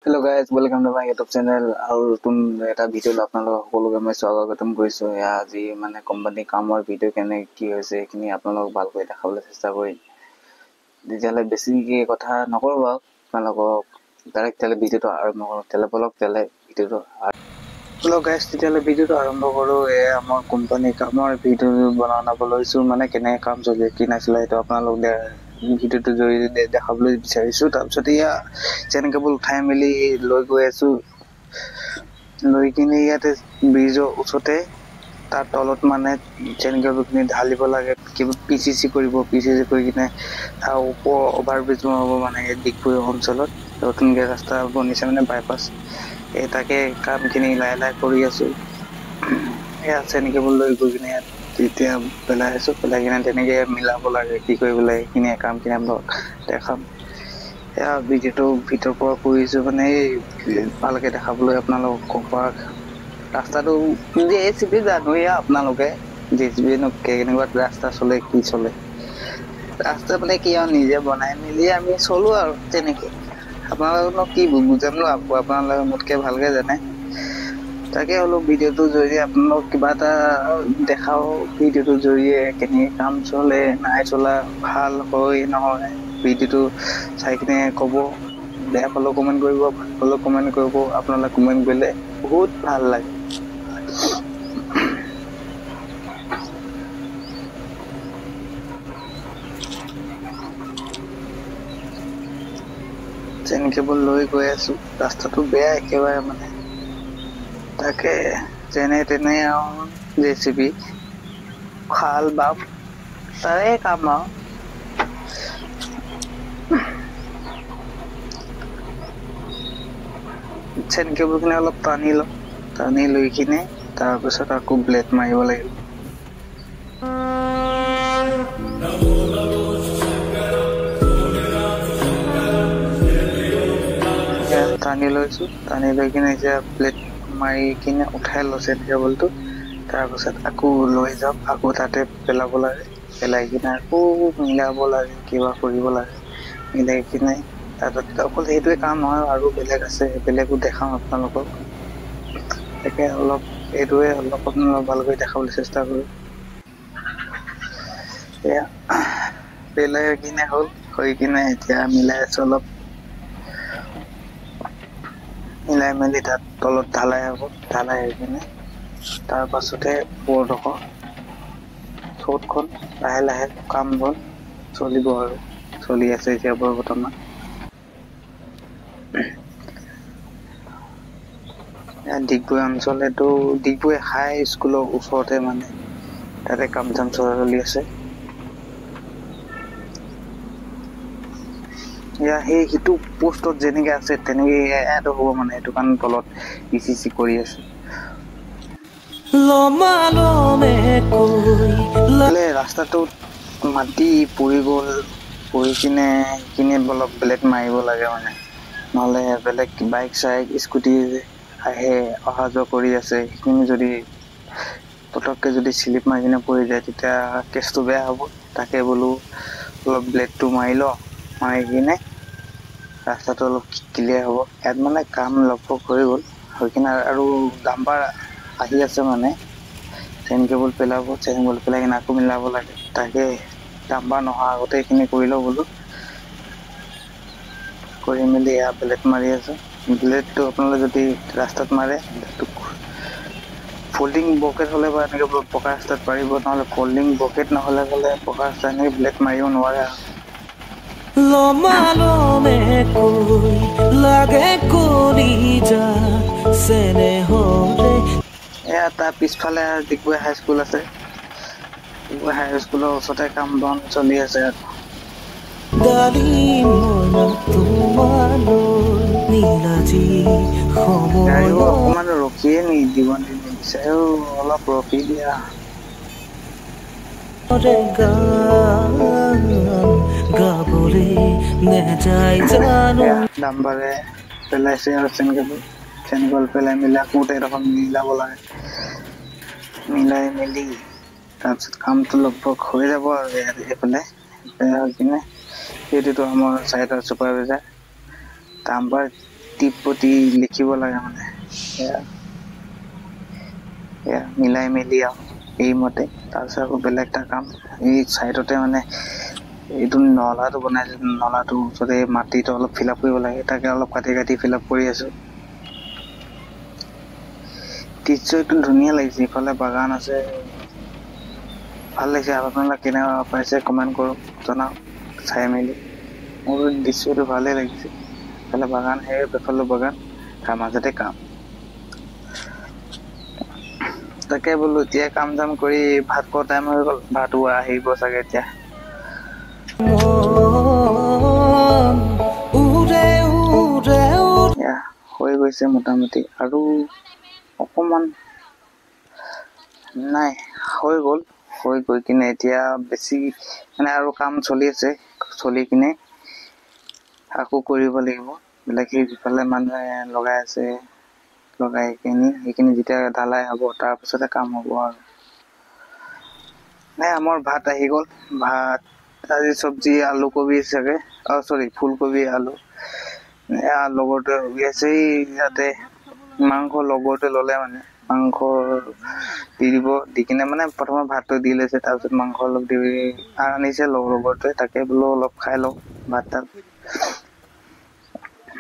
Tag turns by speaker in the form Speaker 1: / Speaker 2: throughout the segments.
Speaker 1: Hello guys, welcome to my YouTube channel. আৰু নতুন এটা ভিডিঅ'লৈ আপোনালোকক সকলোকে মই স্বাগতম কৰিছোঁ। এয়া আজি মানে কোম্পানী কামৰ ভিডিঅ' কেনে কি হৈছে সেইখিনি আপোনালোকক ভালকৈ দেখাবলৈ চেষ্টা কৰিম। তেতিয়াহ'লে বেছিকৈ কথা নকৰোঁ বাৰু, আপোনালোকক ডাইৰেক্ট ভিডিঅ'টো আৰম্ভ কৰোঁ। ভিডিঅ'টো হেল্ল' গাইজ, তেতিয়াহ'লে ভিডিঅ'টো আৰম্ভ কৰোঁ। এয়া আমাৰ কোম্পানী কামৰ ভিডিঅ' বনাব লৈছোঁ। মানে কেনেকৈ কাম চলি কি নাছিলে সেইটো আপোনালোক ভিডিঅ'টোৰ জৰিয়তে দেখাবলৈ বিচাৰিছোঁ। তাৰপিছত এয়া চেইন কেবল উঠাই মেলি লৈ গৈ আছোঁ। লৈ কিনে ইয়াতে ব্ৰিজৰ ওচৰতে তাৰ তলত মানে চেইন কেবলখিনি ঢালিব লাগে। কিবা PCC কৰিব, PCC কৰি কিনে তাৰ ওপৰ অভাৰব্ৰিজ বনাব মানে ডিগবৈ অঞ্চলত নতুনকৈ ৰাস্তা বনিছে মানে বাইপাছ। তাকে কামখিনি লাহে লাহে কৰি আছোঁ। এয়া চেইন কেবল লৈ গৈ কিনে ইয়াত এতিয়া পেলাই আছোঁ। পেলাই কিনে তেনেকৈ মিলাব লাগে, কি কৰিব লাগে সেইখিনি কামখিনি আপোনাক দেখাম। এয়া ভিডিঅ'টো ভিতৰৰ পৰা কৰিছোঁ মানে ভালকৈ দেখাবলৈ আপোনালোকক পৰা। ৰাস্তাটো JCB জানোৱেই আপোনালোকে, JCBনো কেনেকুৱা ৰাস্তা চলে কি চলে। ৰাস্তা মানে কি আৰু নিজে বনাই মেলি আমি চলোঁ আৰু তেনেকৈ। আপোনালোকনো কি বুজাম ন, আপোনালোকে মোতকৈ ভালকৈ জানে। তাকে হ'লেও ভিডিঅ'টোৰ জৰিয়তে আপোনালোক কিবা এটা দেখাও। ভিডিঅ'টোৰ জৰিয়তে কেনেকৈ কাম চলে নাই চলা, ভাল হয় নহয়, ভিডিঅ'টো চাই কিনে ক'ব। বেয়া পালেও কমেণ্ট কৰিব, ভাল পালেও কমেণ্ট কৰিব। আপোনালোকে কমেণ্ট কৰিলে বহুত ভাল লাগে। চেইন কেবল লৈ গৈ আছোঁ। ৰাস্তাটো বেয়া একেবাৰে মানে, তাকে যেনে তেনে আৰু JCB খাল বাম তাৰে কাম আৰু। চেইন কেবলখিনি অলপ টানি লওঁ, টানি লৈ কিনে তাৰপিছত আকৌ ব্লেড মাৰিব লাগিব। টানি লৈছোঁ, টানি লৈ কিনে এতিয়া ব্লেড মাৰি কিনে উঠাই লওঁ চেইন কেবলটো। তাৰপিছত আকৌ লৈ যাওঁ, আকৌ তাতে পেলাব লাগে। পেলাই কিনে আকৌ মিলাব লাগে, কিবা কৰিব লাগে। মিলাই কিনে তাৰপিছত অকল সেইটোৱে কাম নহয়, আৰু বেলেগ আছে, বেলেগো দেখাওঁ আপোনালোকক। তাকে অলপ এইটোৱে অলপ আপোনালোক ভালকৈ দেখাবলৈ চেষ্টা কৰোঁ। এয়া পেলাই কিনে হ'ল, হৈ কিনে এতিয়া মিলাই আছোঁ। অলপ মিলাই মেলি তাত তলত ঢালাই হ'ব। ঢালাই হৈ কিনে তাৰ পাছতে ওপৰডোখৰ চ'টখন লাহে লাহে কামবোৰ চলিব আৰু চলি আছে এতিয়া বৰ্তমান। ডিগবৈ অঞ্চল, এইটো ডিগবৈ হাই স্কুলৰ ওচৰতে মানে তাতে কাম চাম চলি আছে। এয়া সেইটো পোষ্টত যেনেকে আছে তেনেকে ইয়াতো হ'ব মানে, সেইটো কাৰণে তলত PCC কৰি আছে। ৰাস্তাটোত মাটি পৰি গ'ল, পৰি কিনে সেইখিনি অলপ ব্লেড মাৰিব লাগে মানে, নহ'লে বেলেগ বাইক চাইক স্কুটি আহে অহা যোৱা কৰি আছে, সেইখিনি যদি পটককৈ যদি শ্লিপ মাৰি কিনে পৰি যায় তেতিয়া কেছটো বেয়া হ'ব। তাকে বোলো অলপ ব্লেডটো মাৰি লওঁ, মাৰি কিনে ৰাস্তাটো অলপ ক্লিয়াৰ হ'ব। ইয়াত মানে কাম লগভগ হৈ গ'ল, হৈ কিনে আৰু ডাম্পাৰ আহি আছে মানে চেইন কেবল পেলাব, চেইন কেবল পেলাই কিনে আকৌ মিলাব লাগে। তাকে ডাম্পাৰ নহা আগতে এইখিনি কৰি লওঁ বোলো। কৰি মেলি এয়া ব্লেড মাৰি আছোঁ। ব্লেডটো আপোনালোকে যদি ৰাস্তাত মাৰে, ফল্ডিং বকেট হ'লে বা এনেকৈ পকা ৰাস্তাত পাৰিব, নহ'লে ফল্ডিং বকেট নহ'লে গ'লে পকা ৰাস্তা এনেকৈ ব্লেড মাৰিব নোৱাৰে আৰু। এয়া তাৰ পিছফালে ডিগবৈ হাইস্কুল আছে। ডিগবৈ হাইস্কুলৰ ওচৰতে কাম বন চলি আছে। গাড়ীও অকমান ৰখিয়ে দিব নিবিচাৰে, অলপ ৰখি দিয়া। ডাম্পাৰে পেলাইছে আৰু চেইন কেবল পেলাই মেলি আকৌ এডোখৰ মিলাব লাগে। মিলাই মেলি তাৰপিছত কামটো লগভগ হৈ যাব আৰু এইফালে হৈ কিনে সেইটোতো আমাৰ চাইডৰ চুপাৰভাইজাৰ ডাম্পাৰ টিপপতি লিখিব লাগে মানে মিলাই মেলি আৰু এইমতে। তাৰপিছত আকৌ বেলেগ এটা কাম এই চাইডতে মানে এইটো নলাটো বনাইছে, নলাটো ওচৰতে মাটিটো অলপ ফিল আপ কৰিব লাগে, তাকে অলপ কাটি কাটি ফিল আপ কৰি আছো। দৃশ্যটো ধুনীয়া লাগিছে, ইফালে বাগান আছে, ভাল লাগিছে। আপোনালোকে কেনেকুৱা পাইছে কমেণ্ট কৰক, জনাওক চাই মেলি। মোৰ দৃশ্যটো ভালেই লাগিছে, ইফালে বাগান, সেই বেফালে বাগান, তাৰ মাজতে কাম। তাকে বোলো এতিয়া কাম চাম কৰি ভাত খোৱা টাইম হৈ গ'ল, ভাতো আহিব চাগে এতিয়া। হৈ গৈছে মোটামুটি, আৰু অকমান নাই, হৈ গ'ল। হৈ গৈ কিনে এতিয়া বেছি মানে আৰু কাম চলি আছে, চলি কিনে আকৌ কৰিব লাগিব। বেলেগ সিফালে মানুহে লগাই আছে, লগাই কিনি সেইখিনি যেতিয়া ঢালাই হ'ব তাৰপিছতে কাম হ'ব আৰু। নাই আমাৰ ভাত আহি গ'ল। ভাত আজি চব্জি আলু কবি চাগে, চৰি ফুলকবি আলু। লগৰটোৱে উলিয়াইছে ইয়াতে মাংস, লগৰটোৱে ল'লে মানে মাংস দি দিব, দি কিনে মানে প্ৰথমে ভাতটো দি লৈছে, তাৰপিছত মাংস অলপ দি আনিছে লগৰটোৱে, তাকে বোলো অলপ খাই লওঁ ভাত তাত।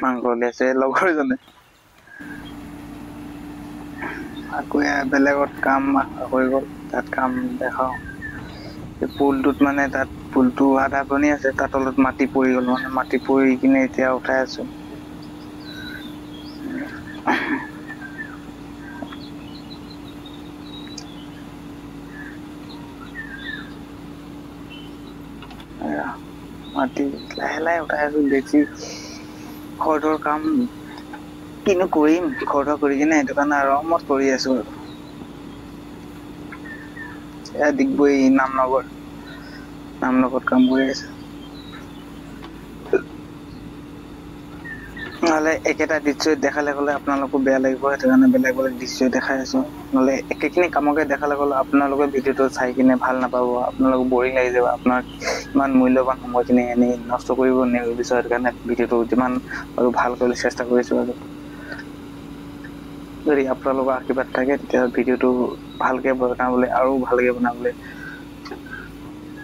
Speaker 1: মাংস উলিয়াইছে লগৰজনে। আকৌ বেলেগত কাম হৈ গ'ল, তাত কাম দেখাও। পুলটোত মানে তাত পুলটো আধা বনি আছে, তাত তলত মাটি পৰি গ'ল, মানে মাটি পৰি কিনে এতিয়া উঠাই আছো। মাটি লাহে লাহে উঠাই আছো। বেছি ঘৰৰ কাম কিনো কৰিম, ঘৰ কৰি কিনে সেইটো কাৰণে আৰামত কৰি আছো আৰু। এয়া ডিগবৈ নামনগৰত কাম কৰি আছে। নহ'লে একেটা দৃশ্য দেখালে গ'লে আপোনালোকো বেয়া লাগিব, সেইটো কাৰণে বেলেগ বেলেগ দৃশ্য দেখাই আছো। নহ'লে একেখিনি কামকে দেখালে গ'লে আপোনালোকে ভিডিঅ'টো চাই কিনে ভাল নাপাব, আপোনালোক বৰিং লাগি যাব। আপোনাৰ ইমান মূল্যৱান সময়খিনি এনেই নষ্ট কৰিব নিবিচাৰো, সেইটো কাৰণে ভিডিঅ'টো যিমান আৰু ভাল কৰিবলৈ চেষ্টা কৰিছো। আৰু যদি আপোনালোকৰ আশীৰ্বাদ থাকে তেতিয়া ভিডিঅ'টো ভালকে বনাবলৈ আৰু ভালকে বনাবলৈ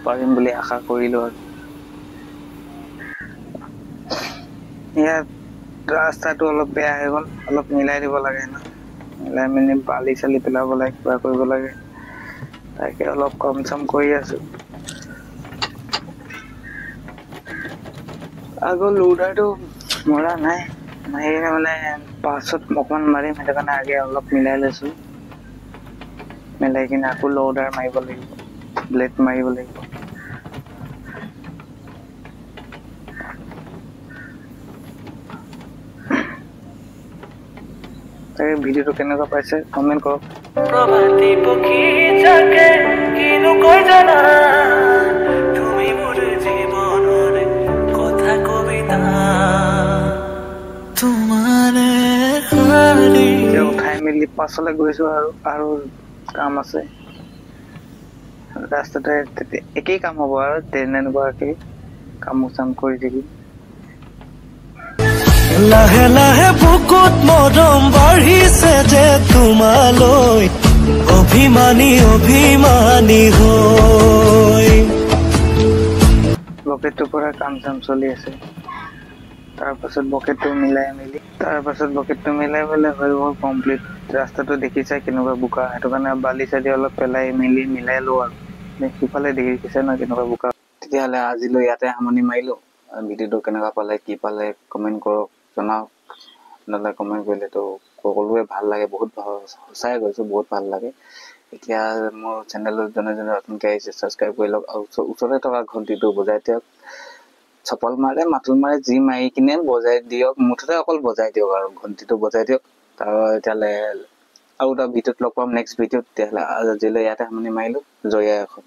Speaker 1: পাৰিম বুলি আশা কৰিলো। আৰু ইয়াত ৰাস্তাটো অলপ বেয়া হৈ গ'ল, অলপ মিলাই দিব লাগে ন, মিলাই মেলি বালি চালি পেলাব লাগে, কিবা কৰিব লাগে, তাকে অলপ কম চম কৰি আছো। আগৰ লোডাৰটো মৰা নাই, মানে পাছত অকমান মাৰিম, সেইটো কাৰণে আগে অলপ মিলাই লৈছো। মিলাই কিনে আকৌ লোডাৰ মাৰিব লাগিব, ব্লেড মাৰিব লাগিব। তাকে ভিডিঅ'টো কেনেকুৱা পাইছে কমেণ্ট কৰক। প্ৰভাতী পক্ষী জাকে কিনো কৈ জানা, তুমি মোৰ জীৱনৰ কথা কবিতা, তোমাৰে হাৰি। উঠাই মেলি পাছলৈ গৈছো, আৰু কাম আছে ৰাস্তাতে। একেই কাম হ'ব আৰু তেনেকুৱাকে কাম চাম কৰি থাকিম। লাহে লাহে বুকুত মৰম বাঢ়িছে যে তোমালৈ, অভিমানী হৈ। বকেটটোৰ পৰা কাম চাম চলি আছে, তাৰপাছত বকেটটো মিলাই মেলি হৈ গ'ল কমপ্লিট। ৰাস্তাটো দেখিছে কেনেকুৱা বোকা, সেইটো কাৰণে বালি চালি অলপ পেলাই মেলি মিলাই লো আৰু। সিফালে দেখিছে ন কেনেকুৱা বোকা। তেতিয়াহ'লে আজিলৈ ইয়াতে সামৰণি মাৰিলো। ভিডিঅ'টো কেনেকুৱা পালে, কি পালে কমেণ্ট কৰক, জনাওক। আপোনালোকে কমেণ্ট কৰিলেতো সকলোৱে ভাল লাগে, বহুত সঁচাই কৈছো, বহুত ভাল লাগে। এতিয়া মোৰ চেনেলত জনে নতুনকে আহিছে ছাবস্ক্ৰাইব কৰি লওক, আৰু ওচৰতে থকা ঘণ্টিটো বজাই দিয়ক। চপল মাৰে মাতুল মাৰে যি মাৰি কিনে বজাই দিয়ক, মুঠতে অকল বজাই দিয়ক আৰু ঘণ্টিটো বজাই দিয়ক। তেতিয়াহ'লে আৰু এটা ভিডিঅ'ত লগ পাম, নেক্সট ভিডিঅ'ত। তেতিয়াহ'লে আজিলৈ ইয়াতে সামৰণি মাৰিলো। জয় আই অসম।